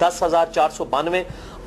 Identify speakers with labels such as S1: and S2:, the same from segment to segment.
S1: 10,492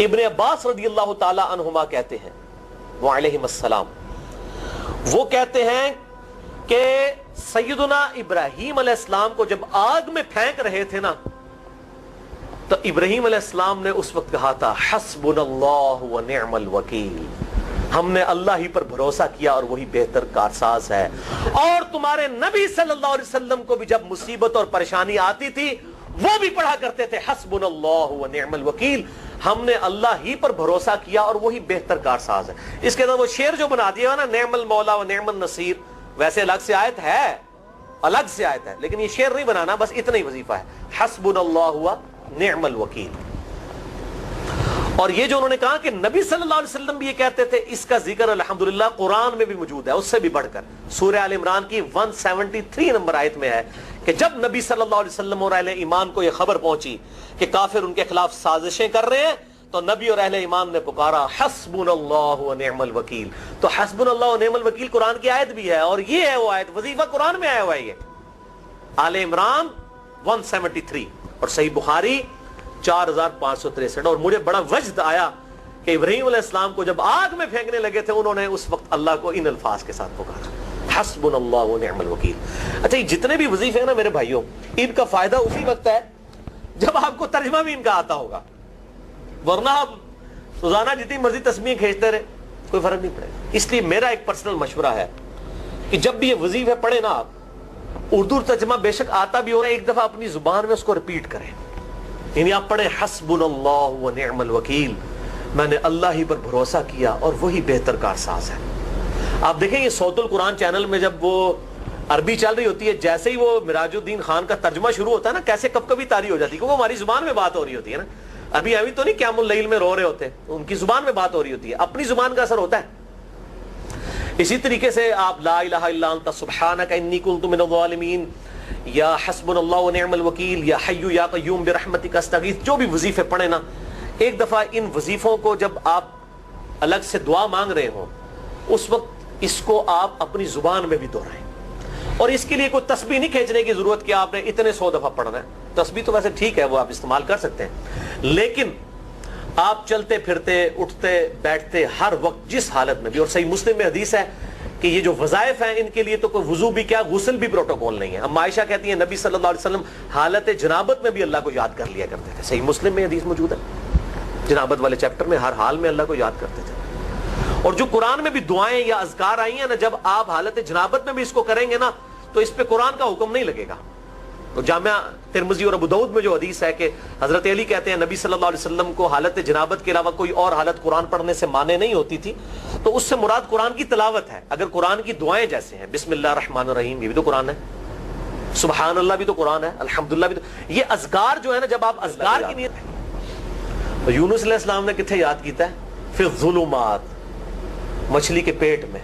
S1: ابن عباس رضی اللہ تعالی عنہما کہتے ہیں وعلیہم السلام، وہ کہتے ہیں کہ سیدنا ابراہیم علیہ السلام کو جب آگ میں پھینک رہے تھے نا، تو ابراہیم علیہ السلام نے اس وقت کہا تھا حسبنا اللہ ونعم الوکیل، ہم نے اللہ ہی پر بھروسہ کیا اور وہی بہتر کارساز ہے۔ اور تمہارے نبی صلی اللہ علیہ وسلم کو بھی جب مصیبت اور پریشانی آتی تھی وہ بھی پڑھا کرتے تھے حسبنا اللہ ونعم الوکیل، ہم نے اللہ ہی پر بھروسہ کیا اور وہی بہتر کارساز ہے۔ اس کے اندر وہ شعر جو بنا دیا نا، نعم المولا و نعم النصیر، ویسے الگ سے آیت ہے، الگ سے آیت ہے، لیکن یہ شعر نہیں بنانا، بس اتنا ہی وظیفہ ہے، حسبنا اللہ و نعم الوکیل۔ اور یہ جو انہوں نے کہا کہ نبی صلی اللہ علیہ وسلم بھی یہ کہتے تھے، اس کا ذکر الحمدللہ قرآن میں بھی موجود ہے، اس سے بھی بڑھ کر سورہ آل عمران کی 173 نمبر آیت میں ہے کہ جب نبی صلی اللہ علیہ وسلم اور اہل ایمان کو یہ خبر پہنچی کہ کافر ان کے خلاف سازشیں کر رہے ہیں، تو نبی اور اہل ایمان نے پکارا حسبنا اللہ و نعم الوکیل۔ تو حسبنا اللہ و نعم الوکیل قرآن کی آیت بھی ہے، اور یہ ہے وہ آیت، وظیفہ قرآن میں آیا ہوا ہے یہ، آل عمران 173 اور صحیح بخاری 4563۔ اور مجھے بڑا وجد آیا کہ ابراہیم علیہ السلام کو جب آگ میں پھینکنے لگے تھے، انہوں نے اس وقت اللہ کو ان الفاظ کے ساتھ پکارا حسبنا اللہ و نعم الوکیل۔ اچھا، یہ جتنے بھی وظیفے ہیں نا میرے بھائیوں، ان کا فائدہ اسی وقت ہے جب آپ کو ترجمہ بھی ان کا آتا ہوگا، ورنہ آپ روزانہ جتنی مرضی تسبیح کھینچتے رہے کوئی فرق نہیں پڑے گا۔ اس لیے میرا ایک پرسنل مشورہ ہے کہ جب بھی یہ وظیفے پڑھے نا آپ، اردو ترجمہ بے شک آتا بھی ہو رہا ہے، ایک دفعہ اپنی زبان میں اس کو ریپیٹ کریں، یعنی آپ پڑھیں حسبنا اللہ و نعم الوکیل، میں نے اللہ ہی پر بھروسہ کیا اور وہی بہتر کارساز ہے۔ آپ دیکھیں یہ صوت القرآن چینل میں جب وہ عربی چل رہی ہوتی ہے، جیسے ہی وہ مراج الدین خان کا ترجمہ شروع ہوتا ہے نا، کیسے کب کبھی تاری ہو جاتی ہے، کیونکہ وہ ہماری زبان میں بات ہو رہی ہوتی ہے نا، ابھی تو نہیں قیام اللیل میں رو رہے ہوتے، ان کی زبان میں بات ہو رہی ہوتی ہے، اپنی زبان کا اثر ہوتا ہے۔ اسی طریقے سے آپ لا الہ الا انت سبحانک انی کنت من الظالمین، یا حسبنا اللہ و نعم الوکیل، یا حی یا قیوم برحمتک استغیث، جو بھی وظیفے پڑھیں نا، ایک دفعہ ان وظیفوں کو جب آپ الگ سے دعا مانگ رہے ہوں، اس وقت اس کو آپ اپنی زبان میں بھی دہرائیں۔ اور اس کے لیے کوئی تسبیح نہیں کھینچنے کی ضرورت کہ آپ نے اتنے 100 دفعہ پڑھنا ہے، تسبیح تو ویسے ٹھیک ہے، وہ آپ استعمال کر سکتے ہیں، لیکن آپ چلتے پھرتے اٹھتے بیٹھتے ہر وقت جس حالت میں بھی، اور صحیح مسلم میں حدیث ہے کہ یہ جو وظائف ہیں ان کے لیے تو کوئی وضو بھی کیا، غسل بھی پروٹوکول نہیں ہے۔ ام عائشہ کہتی ہیں نبی صلی اللہ علیہ وسلم حالت جنابت میں بھی اللہ کو یاد کر لیا کرتے تھے، صحیح مسلم میں حدیث موجود ہے، جنابت والے چیپٹر میں ہر حال میں اللہ کو یاد کرتے تھے۔ اور جو قرآن میں بھی دعائیں یا اذکار آئی ہیں نا، جب آپ حالت جنابت میں بھی اس کو کریں گے نا، تو اس پہ قرآن کا حکم نہیں لگے گا۔ تو جامعہ ترمذی اور ابو داؤد میں جو حدیث ہے کہ حضرت علی کہتے ہیں نبی صلی اللہ علیہ وسلم کو حالت جنابت کے علاوہ کوئی اور حالت قرآن پڑھنے سے مانے نہیں ہوتی تھی، تو اس سے مراد قرآن کی تلاوت ہے۔ اگر قرآن کی دعائیں جیسے ہیں بسم اللہ الرحمن الرحیم، یہ بھی تو قرآن ہے، سبحان اللہ بھی تو قرآن ہے، الحمدللہ بھی تو، یہ اذکار جو ہے نا، جب آپ اذکار کی نیت ہے، تو یونس علیہ السلام نے کتنے یاد کیتا ہے، فی الظلمات، مچھلی کے پیٹ میں،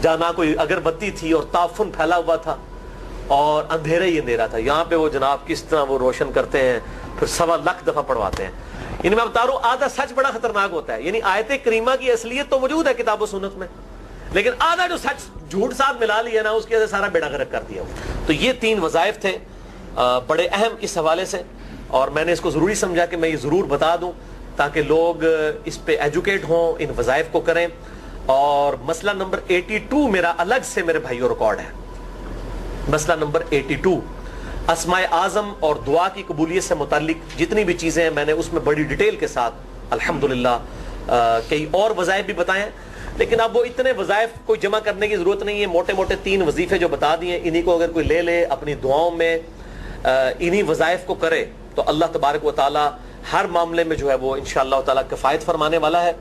S1: جہاں نہ کوئی اگر بتی تھی اور تعفن پھیلا ہوا تھا اور اندھیرا ہی اندھیرا تھا، یہاں پہ وہ جناب کس طرح وہ روشن کرتے ہیں، پھر 1.25 لاکھ دفعہ پڑھواتے ہیں۔ یعنی میں بتا رہا ہوں آدھا سچ بڑا خطرناک ہوتا ہے، یعنی آیت کریمہ کی اصلیت تو موجود ہے کتاب و سنت میں، لیکن آدھا جو سچ جھوٹ ساتھ ملا لیا نا، اس کی وجہ سے سارا بیڑا غرق کر دیا۔ تو یہ 3 وظائف تھے بڑے اہم اس حوالے سے، اور میں نے اس کو ضروری سمجھا کہ میں یہ ضرور بتا دوں تاکہ لوگ اس پہ ایجوکیٹ ہوں، ان وظائف کو کریں۔ اور مسئلہ نمبر 82 میرا الگ سے میرے بھائیوں ریکارڈ ہے، مسئلہ نمبر 82 اسماء اعظم اور دعا کی قبولیت سے متعلق جتنی بھی چیزیں ہیں، میں نے اس میں بڑی ڈیٹیل کے ساتھ الحمدللہ کئی اور وظائف بھی بتائے ہیں، لیکن اب وہ اتنے وظائف کوئی جمع کرنے کی ضرورت نہیں ہے، موٹے موٹے 3 وظیفے جو بتا دیے، انہی کو اگر کوئی لے لے اپنی دعاؤں میں، انہی وظائف کو کرے، تو اللہ تبارک و تعالی ہر معاملے میں جو ہے وہ انشاءاللہ تعالی کفایت فرمانے والا ہے۔